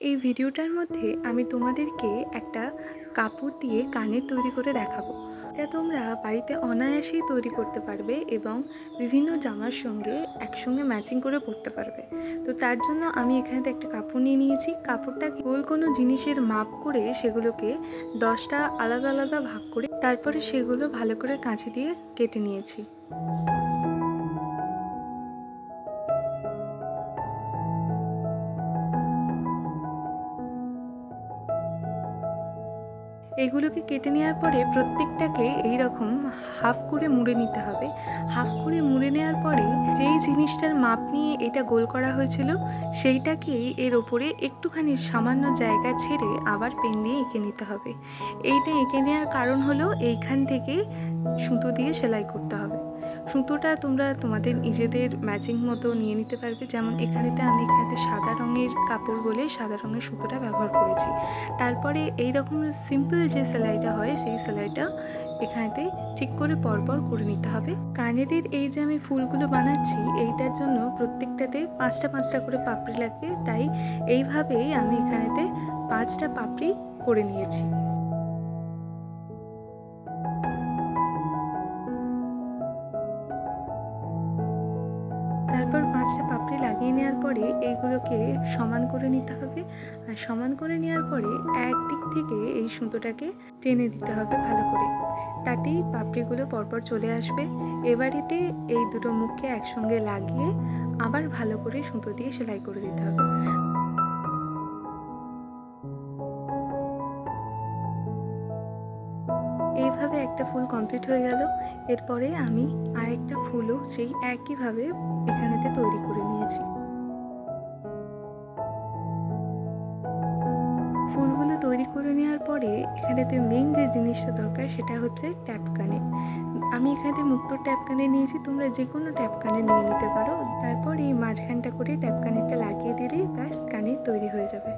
এই ভিডিওটার মধ্যে আমি তোমাদেরকে একটা কাপড় দিয়ে কানের তৈরি করে দেখাবো। এটা তোমরা বাড়িতে অনায়াসেই তৈরি করতে পারবে এবং বিভিন্ন জামার সঙ্গে একসঙ্গে ম্যাচিং করে পরতে পারবে। তো তার জন্য আমি এখানেতে একটা কাপড় নিয়ে নিয়েছি। কাপড়টাকে গোল কোনো জিনিসের মাপ করে সেগুলোকে 10টা আলাদা আলাদা ভাগ করে তারপরে সেগুলো ভালো করে কাঁচি দিয়ে কেটে নিয়েছি। এগুলোকে কেটে নেওয়ার পরে প্রত্যেকটাকে এই রকম হাফ করে মুড়ে নিতে হবে। হাফ করে মুড়ে নেওয়ার পরে যেই জিনিসটার মাপ নিয়ে এটা গোল করা হয়েছিল সেইটাকেই এর ওপরে একটুখানি সামান্য জায়গা ছেড়ে আবার পেন দিয়ে এঁকে নিতে হবে। এইটা এঁকে নেওয়ার কারণ হলো এইখান থেকে সুতো দিয়ে সেলাই করতে হবে। সুতোটা তোমরা তোমাদের নিজেদের ম্যাচিং মতো নিয়ে নিতে পারবে। যেমন আমি এখানেতে সাদা রঙের কাপড় বলে সাদা রঙের সুতোটা ব্যবহার করেছি। তারপরে এই রকম সিম্পল যে সেলাইটা হয় সেই সেলাইটা এখানেতে ঠিক করে পরপর করে নিতে হবে। কানেরের এই যে আমি ফুলগুলো বানাচ্ছি এইটার জন্য প্রত্যেকটাতে 5টা 5টা করে পাপড়ি লাগবে, তাই এইভাবেই আমি এখানেতে 5টা পাপড়ি করে নিয়েছি। তারপর 5টা পাপড়ি লাগিয়ে নেওয়ার পরে এইগুলোকে সমান করে নিতে হবে। আর সমান করে নেওয়ার পরে একদিক থেকে এই সুতোটাকে টেনে দিতে হবে ভালো করে, তাতেই পাপড়িগুলো পরপর চলে আসবে। এবারেতে এই দুটো মুখকে একসঙ্গে লাগিয়ে আবার ভালো করে সুতো দিয়ে সেলাই করে দিতে হবে। এইভাবে একটা ফুল কমপ্লিট হয়ে গেল। এরপরে আমি আরেকটা ফুলও সেই একইভাবে এখানেতে তৈরি করে নিয়েছি। ফুলগুলো তৈরি করে নেওয়ার পরে এখানেতে মেইন যে জিনিসটা দরকার সেটা হচ্ছে ট্যাপ কানের। আমি এখানেতে মুক্তোর ট্যাপ কানের নিয়েছি, তোমরা যে কোনো ট্যাপ কানের নিয়ে নিতে পারো। তারপর এই মাঝখানটা করে ট্যাপ কানেরটা লাগিয়ে দিলেই ব্যাস কানের তৈরি হয়ে যাবে।